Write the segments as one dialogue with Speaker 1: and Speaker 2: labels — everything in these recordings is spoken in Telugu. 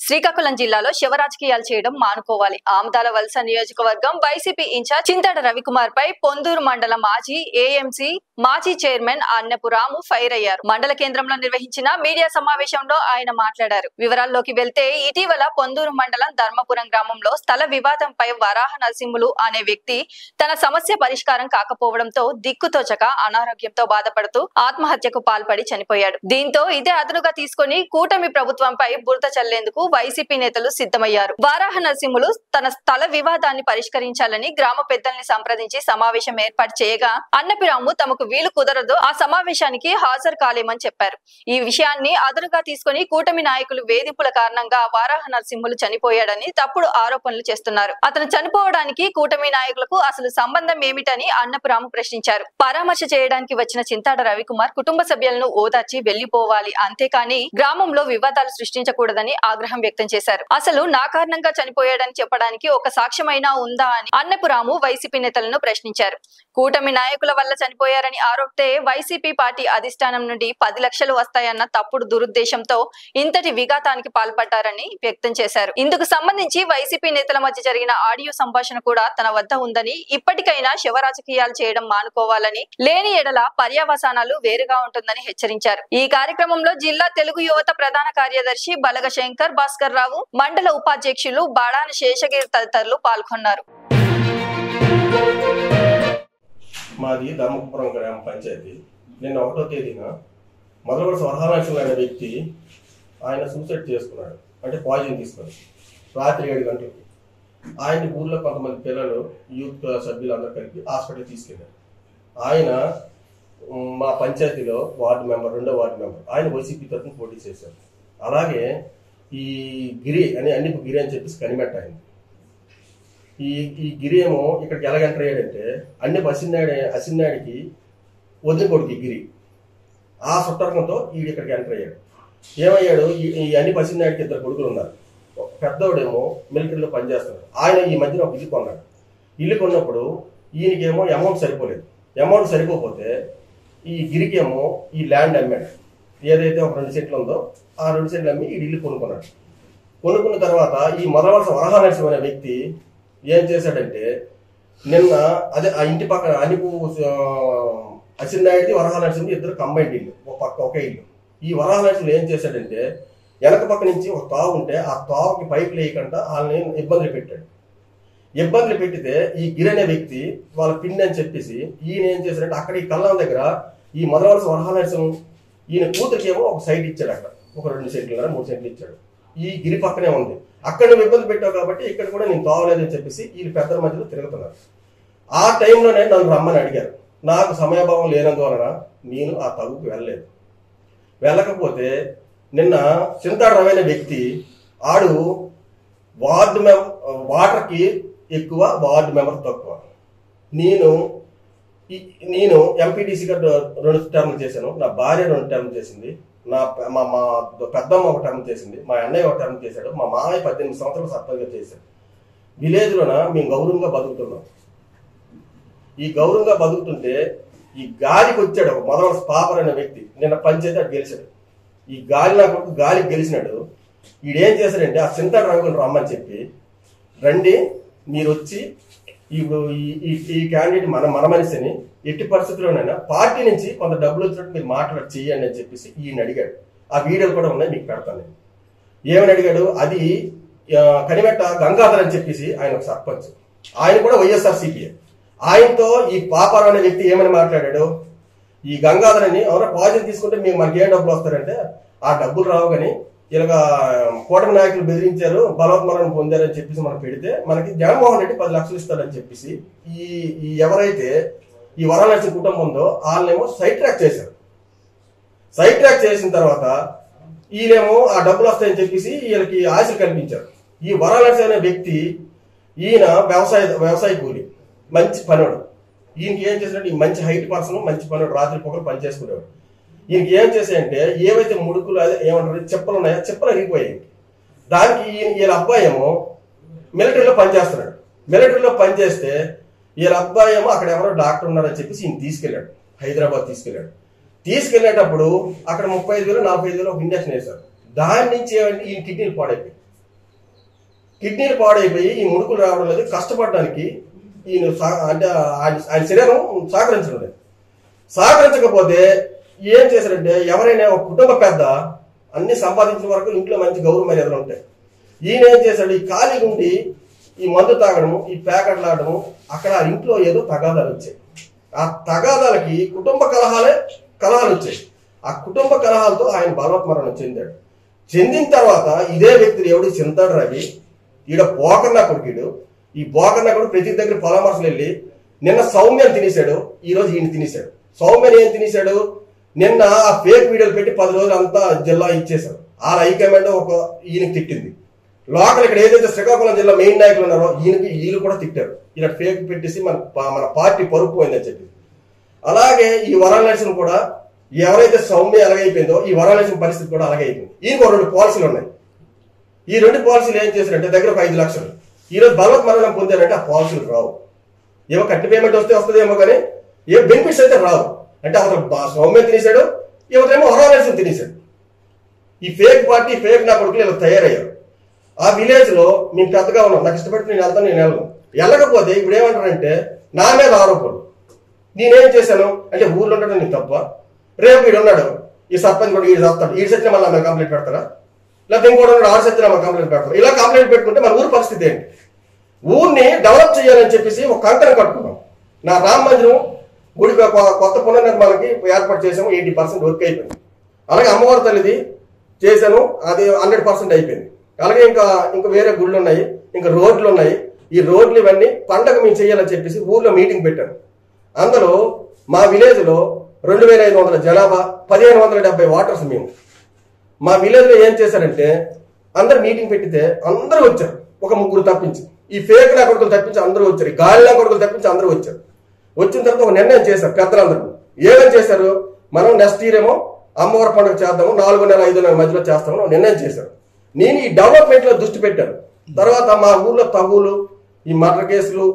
Speaker 1: శ్రీకాకుళం జిల్లాలో శివ రాజకీయాలు చేయడం మానుకోవాలి. ఆమదాల వలస నియోజకవర్గం వైసీపీ ఇన్ఛార్జ్ చింతడ రవికుమార్ పై పొందూరు మండల మాజీ ఏఎంసీ మాజీ చైర్మన్ అన్నపు రాము ఫైర్ అయ్యారు. మండల కేంద్రంలో నిర్వహించిన మీడియా సమావేశంలో ఆయన మాట్లాడారు. వివరాల్లోకి వెళ్తే ఇటీవల పొందూరు మండలం ధర్మపురం గ్రామంలో స్థల వివాదంపై వరాహ నరసింహులు అనే వ్యక్తి తన సమస్య పరిష్కారం కాకపోవడంతో దిక్కుతోచక అనారోగ్యంతో బాధపడుతూ ఆత్మహత్యకు పాల్పడి చనిపోయాడు. దీంతో ఇదే అదునుగా తీసుకుని కూటమి ప్రభుత్వంపై బురద చల్లేందుకు వైసీపీ నేతలు సిద్ధమయ్యారు. వారాహ నరసింహులు తన స్థల వివాదాన్ని పరిష్కరించాలని గ్రామ పెద్దల్ని సంప్రదించి సమావేశం ఏర్పాటు చేయగా అన్నపిరాము తమకు వీలు కుదరదు, ఆ సమావేశానికి హాజరు కాలేమని చెప్పారు. ఈ విషయాన్ని అదునుగా తీసుకుని కూటమి నాయకులు వేధింపుల కారణంగా వారాహ నరసింహులు చనిపోయాడని తప్పుడు ఆరోపణలు చేస్తున్నారు. అతను చనిపోవడానికి కూటమి నాయకులకు అసలు సంబంధం ఏమిటని అన్నపురాము ప్రశ్నించారు. పరామర్శ చేయడానికి వచ్చిన చింతాడ రవికుమార్ కుటుంబ సభ్యులను ఓదార్చి వెళ్లిపోవాలి, అంతేకాని గ్రామంలో వివాదాలు సృష్టించకూడదని ఆగ్రహం వ్యక్తం చేశారు. అసలు నా కారణంగా చనిపోయాడని చెప్పడానికి ఒక సాక్ష్యమైనా ఉందా అని అన్నపురాము వైసీపీ నేతలను ప్రశ్నించారు. కూటమి నాయకుల వల్ల చనిపోయారని ఆరోపితే వైసీపీ పార్టీ అధిష్టానం నుండి 10 లక్షలు వస్తాయన్న తప్పుడు దురుద్దేశంతో ఇంతటి విఘాతానికి పాల్పడ్డారని వ్యక్తం చేశారు. ఇందుకు సంబంధించి వైసీపీ నేతల మధ్య జరిగిన ఆడియో సంభాషణ కూడా తన వద్ద ఉందని, ఇప్పటికైనా శివ రాజకీయాలు చేయడం మానుకోవాలని, లేని ఎడల పర్యావసానాలు వేరుగా ఉంటుందని హెచ్చరించారు. ఈ కార్యక్రమంలో జిల్లా తెలుగు యువత ప్రధాన కార్యదర్శి బలగ శంకర్ భాస్కర్ రావు, మండల ఉపాధ్యక్షులు బాడాన శేషగిరి తదితరులు పాల్గొన్నారు.
Speaker 2: మాది ధర్మపురం గ్రామ పంచాయతీ. నిన్న 1వ తేదీన మొదలవలస వరహాలక్ష్మి అనే వ్యక్తి ఆయన సూసైడ్ చేసుకున్నాడు, అంటే పాయిజన్ తీసుకున్నాడు. రాత్రి 7 గంటలకి ఆయన ఊర్లో కొంతమంది పిల్లలు యూత్ సభ్యులందరూ కలిపి హాస్పిటల్ తీసుకెళ్ళారు. ఆయన మా పంచాయతీలో వార్డు మెంబర్, 2వ వార్డు మెంబర్, ఆయన వైసీపీ తరఫున పోటీ చేశారు. అలాగే ఈ గిరి అని అన్నిపు గిరి అని చెప్పేసి కనిమెట్ట ఆయన. ఈ గిరి ఏమో ఇక్కడికి ఎలా ఎంటర్ అయ్యాడంటే అన్నిపు అసిన్నాడికి వదిన కొడుకు గిరి. ఆ సుట్టర్కంతో ఈడు ఇక్కడికి ఎంటర్ అయ్యాడు. ఏమయ్యాడు, ఈ అన్నిపు అసిన్నాడికి 2 కొడుకులు ఉన్నారు. పెద్దోడేమో మిలిటరీలో పనిచేస్తున్నాడు. ఆయన ఈ మధ్యన ఒక ఇల్లు కొన్నాడు. ఇల్లు కొన్నప్పుడు ఈయనకేమో అమౌంట్ సరిపోలేదు. అమౌంట్ సరిపోతే ఈ గిరికేమో ఈ ల్యాండ్ అమ్మాడు. ఏదైతే ఒక 2 సెంట్లు ఉందో ఆ 2 సెంట్లు అమ్మి ఈ ఇల్లు కొనుక్కున్నాడు. కొనుక్కున్న తర్వాత ఈ మొదలవలస వరహాలక్ష్మి అనే వ్యక్తి ఏం చేశాడంటే, నిన్న అదే ఆ ఇంటి పక్కన అనిపు అసిన్నాయుడిది వరహాలక్ష్మి ఇద్దరు కంబైండ్ ఇల్లు, ఒక పక్క ఒకే ఇల్లు. ఈ వరహాలక్ష్మి ఏం చేశాడంటే వెనక పక్క నుంచి ఒక తావు ఉంటే ఆ తావుకి పైపు లేకుండా వాళ్ళని ఇబ్బందులు పెట్టాడు. ఇబ్బందులు పెట్టితే ఈ గిరి అనే వ్యక్తి వాళ్ళ పిండి అని చెప్పేసి ఈయన ఏం చేశాడంటే అక్కడ ఈ కళ్ళం దగ్గర ఈ మొదలవలస వరహాలక్ష్మి ఈయన కూతురికి ఏమో ఒక సైట్ ఇచ్చాడు. అక్కడ ఒక 2 సెంట్లు 3 సెంట్లు ఇచ్చాడు. ఈ గిరి పక్కనే ఉంది. అక్కడ నువ్వు ఇబ్బంది పెట్టావు కాబట్టి ఇక్కడ కూడా నేను తావలేదని చెప్పేసి వీళ్ళు పెద్దల మధ్యలో తిరుగుతున్నారు. ఆ టైంలోనే నన్ను రమ్మని అడిగారు. నాకు సమయభావం లేనందువలన నేను ఆ తగుకు వెళ్ళలేదు. వెళ్ళకపోతే నిన్న చింతాడ రవి అనే వ్యక్తి ఆడు వాటర్కి ఎక్కువ, వార్డు మెంబర్ తక్కువ. నేను ఎంపీటీసీగా 2 టర్మ్లు చేశాను. నా భార్య 2 టర్మ్లు చేసింది. మా పెద్దమ్మ 1 టర్మ్ చేసింది. మా అన్నయ్య 1 టర్మ్ చేశాడు. మా మామయ్య 18 సంవత్సరాలు సర్పంచ్గా చేశాడు. విలేజ్లోన మేము గౌరవంగా బతుకుతున్నాం. ఈ గౌరవంగా బతుకుతుంటే ఈ గాలికి వచ్చాడు ఒక మొదలవలస పాపర్ అనే వ్యక్తి. నిన్న పంచాయతీ అటు గెలిచాడు. ఈ గాలి నా కొడుకు గాలికి గెలిచినాడు. ఈడేం చేశాడంటే ఆ చింతాడ రవిని రమ్మని చెప్పి, రండి మీరు వచ్చి ఈ క్యాండిడేట్ మన మనిషిని ఎట్టి పరిస్థితుల్లోనైనా పార్టీ నుంచి కొంత డబ్బులు వచ్చినట్టు మీరు మాట్లాడి చెయ్యండి అని చెప్పేసి ఈయన అడిగాడు. ఆ వీడియోలు కూడా ఉన్నాయి, మీకు పెడతాను. ఏమని అడిగాడు, అది కనిమెట్ట గంగాధర్ అని చెప్పేసి ఆయన ఒక సర్పంచ్, ఆయన కూడా వైఎస్ఆర్సీపీ. ఆయనతో ఈ పాపారావు అనే వ్యక్తి ఏమని మాట్లాడాడు, ఈ గంగాధర్ అని ఎవరో పాజిటివ్ తీసుకుంటే మీకు మనకి ఏ డబ్బులు వస్తారంటే ఆ డబ్బులు రావు కానీ ఇలాగా కూటమి నాయకులు బెదిరించారు, బలవత్మరణం పొందారని చెప్పేసి మనం పెడితే మనకి జగన్మోహన్ రెడ్డి 10 లక్షలు ఇస్తారని చెప్పేసి ఈ ఎవరైతే ఈ వరహాలక్ష్మి కుటుంబం ఉందో వాళ్ళేమో సైడ్ ట్రాక్ చేశారు. సైడ్ ట్రాక్ చేసిన తర్వాత వీళ్ళేమో ఆ డబ్బులు వస్తాయని చెప్పేసి వీళ్ళకి ఆశలు కల్పించారు. ఈ వరహాలక్ష్మి అనే వ్యక్తి ఈయన వ్యవసాయ కూలి, మంచి పనుడు. ఈయనకి ఏం చేసినట్టు ఈ మంచి హైట్ పర్సన్, మంచి పనుడు, రాత్రి పొగలు పని చేసుకునేవాడు. ఈయనకి ఏం చేశాయంటే ఏవైతే ముడుకులు అదే ఏమంటారు చెప్పులు ఉన్నాయో చెప్పులు అరిగిపోయాయి. దానికి వీళ్ళ అబ్బాయి ఏమో మిలిటరీలో పనిచేస్తున్నాడు. మిలిటరీలో పనిచేస్తే వీళ్ళ అబ్బాయి ఏమో అక్కడ ఎవరో డాక్టర్ ఉన్నారని చెప్పేసి ఈయన తీసుకెళ్ళాడు, హైదరాబాద్ తీసుకెళ్ళాడు. తీసుకెళ్లేటప్పుడు అక్కడ 35,000 45,000 ఒక ఇంజక్షన్ వేశారు. దాని నుంచి ఏమంటే ఈయన కిడ్నీలు పాడైపోయి కిడ్నీలు పాడైపోయి ఈ ముడుకులు రావడం లేదు, కష్టపడడానికి ఈయన అంటే ఆయన శరీరం సహకరించడం లేదు. సహకరించకపోతే ఏం చేశారంటే, ఎవరైనా ఒక కుటుంబ పెద్ద అన్ని సంపాదించిన వరకు ఇంట్లో మంచి గౌరవ మర్యాదలు ఉంటాయి. ఈయన ఏం చేశాడు, ఈ ఖాళీ ఉండి ఈ మందు తాగడము, ఈ ప్యాకెట్లు ఆడము, అక్కడ ఇంట్లో ఏదో తగాదాలు వచ్చాయి. ఆ తగాదాలకి కుటుంబ కలహాలు వచ్చాయి. ఆ కుటుంబ కలహాలతో ఆయన బలవత్మరణం చెందాడు. చెందిన తర్వాత ఇదే వ్యక్తులు ఎవడు చింతాడు రవి, ఈడ బోకన్నా కొడుకుడు. ఈ బోకన్నా కొడుకు ప్రతి దగ్గర పరామర్శలు వెళ్ళి నిన్న సౌమ్యని తినేశాడు, ఈ రోజు ఈయన తినేశాడు. సౌమ్యని ఏం తినేశాడు, నిన్న ఆ ఫేక్ వీడియోలు పెట్టి 10 రోజులు అంతా జిల్లా ఇచ్చేశారు. ఆ హైకమాండ్ ఒక ఈయనకి తిట్టింది. లోకల్ ఇక్కడ ఏదైతే శ్రీకాకుళం జిల్లా మెయిన్ నాయకులు ఉన్నారో వీళ్ళు కూడా తిట్టారు, ఇలా ఫేక్ పెట్టేసి మన పార్టీ పరుపు పోయిందని చెప్పి. అలాగే ఈ వరాలక్ష్మి కూడా ఎవరైతే సౌమ్య ఎలాగైపోయిందో ఈ వరాలక్ష్మి పరిస్థితి కూడా అలాగే అయిపోయింది. ఈయనకు 2 పాలసీలు ఉన్నాయి. ఈ 2 పాలసీలు ఏం చేశారంటే దగ్గర ఒక 5 లక్షలు ఈరోజు బలవత్ మరణం పొందారంటే ఆ పాలసీలు రావు. ఏమో కట్టి పేమెంట్ వస్తుందేమో కానీ ఏ బెనిఫిట్స్ అయితే రావు. అంటే అతను సౌమ్యం తినేశాడు, ఇవతేమో వరాలక్ష్మి తినేశాడు. ఈ ఫేక్ పార్టీ ఫేక్ నా కొడుకులు ఇలా తయారయ్యారు. ఆ విలేజ్ లో మేము పెద్దగా ఉన్నాం, నాకు ఇష్టపడి నేను వెళ్తాను, నేను వెళ్ళకపోతే ఇప్పుడు ఏమంటారంటే నా మీద ఆరోపణలు. నేనేం చేశాను అంటే ఊర్లో ఉండడం నీకు తప్ప, రేపు వీడు ఉన్నాడు ఈ సర్పంచ్ కూడా వీడు చేస్తాడు, వీడి సత్యం మళ్ళీ ఆమె కంప్లైంట్ పెడతారా, లేకపోతే ఇంకోటి ఉన్నాడు 6 సత్యం ఆమె కంప్లైంట్ పెడతారు. ఇలా కంప్లైంట్ పెట్టుకుంటే మన ఊరు పరిస్థితి ఏంటి? ఊరిని డెవలప్ చేయాలని చెప్పేసి ఒక కంకణం కట్టుకున్నాం. నా రామ మందిరం గుడి కొత్త పునర్నిర్మాణానికి ఏర్పాటు చేసాము, 80% వర్క్ అయిపోయింది. అలాగే అమ్మవారి తల్లిది చేశాను, అది 100% అయిపోయింది. అలాగే ఇంకా వేరే గుళ్ళు ఉన్నాయి, ఇంకా రోడ్లు ఉన్నాయి. ఈ రోడ్లు ఇవన్నీ పండగ మేము చేయాలని చెప్పేసి ఊర్లో మీటింగ్ పెట్టాను. అందులో మా విలేజ్ లో 2500 జనాభా, 1570 వాటర్స్. మేము మా విలేజ్ లో ఏం చేశారంటే అందరు మీటింగ్ పెట్టితే అందరూ వచ్చారు, ఒక 3 తప్పించి, ఈ ఫేక్ నా కొడుకులు తప్పించి అందరూ వచ్చారు, ఈ గాలి నా కొడుకులు తప్పించి అందరూ వచ్చారు. వచ్చిన తర్వాత ఒక నిర్ణయం చేశారు పెద్దలందరూ. ఏమేమి చేశారు, మనం నెక్స్ట్ ఇయర్ ఏమో అమ్మవారి పండుగ చేద్దాము, 4 నెలల 5 నెలల మధ్యలో చేస్తాము నిర్ణయం చేశారు. నేను ఈ డెవలప్మెంట్ లో దృష్టి పెట్టాను. తర్వాత మా ఊర్లో తగులు, ఈ మర్డర్ కేసులు,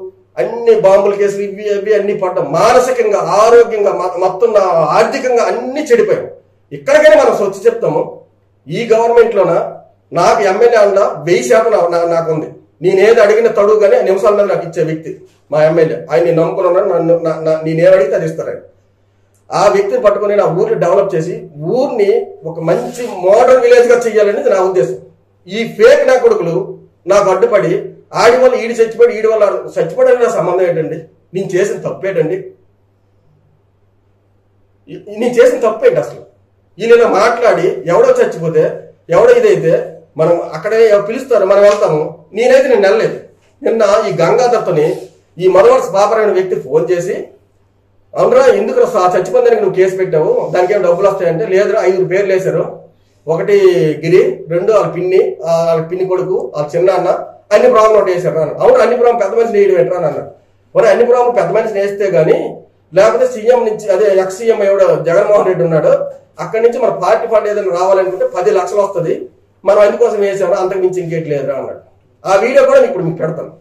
Speaker 2: అన్ని బాంబుల కేసులు, ఇవి అన్ని పడ్డాం. మానసికంగా, ఆరోగ్యంగా, మొత్తం ఆర్థికంగా అన్ని చెడిపోయాం. ఇక్కడికైనా మనం స్వచ్ఛ చెప్తాము. ఈ గవర్నమెంట్ లోన నాకు ఎమ్మెల్యే అండ 1000% నాకుంది. నేనేది అడిగిన తడుగు కానీ నిమిషాల మీద నాకు ఇచ్చే వ్యక్తి మా ఎమ్మెల్యే. ఆయన నమ్ముకుని ఉన్నాడు, నేనేం అడిగితే అది ఇస్తాను. ఆ వ్యక్తిని పట్టుకుని నా ఊరిని డెవలప్ చేసి ఊరిని ఒక మంచి మోడర్న్ విలేజ్ గా చెయ్యాలనేది నా ఉద్దేశం. ఈ ఫేక్ నా కొడుకులు నాకు అడ్డుపడి ఆడి వల్ల ఈడి చచ్చిపోయి, ఈడి వల్ల చచ్చిపోవడానికి నా సంబంధం ఏంటండి? నేను చేసిన తప్పేటండి? నేను చేసిన తప్పేంటి అసలు? వీళ్ళ మాట్లాడి ఎవడో చచ్చిపోతే ఎవడో ఇదైతే మనం అక్కడే పిలుస్తారు, మనం వెళ్తాము. నేను వెళ్ళలేదు. నిన్న ఈ గంగాధర్తోని ఈ మధువర్స్ బాబర్ అనే వ్యక్తి ఫోన్ చేసి, అవునరా ఎందుకు చచ్చిపోతానికి నువ్వు కేసు పెట్టావు, దానికి ఏం డబ్బులు వస్తాయంటే, లేదురా 5 పేర్లు వేశారు. 1 గిరి, 2 వాళ్ళ పిన్ని కొడుకు, వాళ్ళ చిన్న అన్న, అన్ని ప్రాబ్లం ఒకటి వేశారు అన్న. అవును అన్ని ప్రాబ్లం పెద్ద మనిషిని వేయడం ఏంట్రా అని అన్నాడు. మరి అన్ని ప్రాబ్లం పెద్ద మనిషిని వేస్తే గానీ, లేకపోతే సీఎం నుంచి అదే ఎక్స్ సీఎం ఎవడో జగన్మోహన్ రెడ్డి ఉన్నాడు, అక్కడి నుంచి మన పార్టీ ఫండ్ ఏదైనా రావాలనుకుంటే 10 లక్షలు వస్తుంది, మనం అందుకోసం వేసాము, అంతకు మించి ఇంకేటి లేదురా అన్నాడు. ఆ వీడియో కూడా ఇప్పుడు మీకు పెడతాను.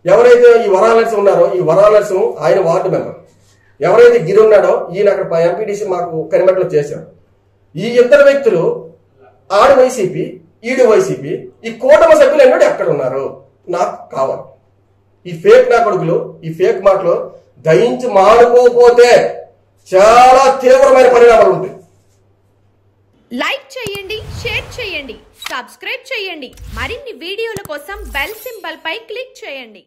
Speaker 2: ఎవరైతే ఈ వరాలక్ష్మి ఉన్నారో, ఈ వరాలక్ష్మి ఆయన వార్డు మెంబర్. ఎవరైతే గిరి ఉన్నాడో ఈయన అక్కడ ఎంపీటీసీ మాకు కనిమెట్లో చేశారు. ఈ 2 వ్యక్తులు ఆడు వైసీపీ, ఈడు వైసీపీ, ఈ కూటమి సభ్యులు ఎన్నడూ ఎక్కడ ఉన్నారు నాకు కావాలి. ఈ ఫేక్ నా కొడుకులు ఈ ఫేక్ మాటలు దయించి మానుకోకపోతే చాలా తీవ్రమైన పరిణామాలు ఉంటాయి.
Speaker 3: లైక్ చేయండి, షేర్ చేయండి, సబ్స్క్రైబ్ చేయండి. మరిన్ని వీడియోల కోసం బెల్ సింబల్ పై క్లిక్ చేయండి.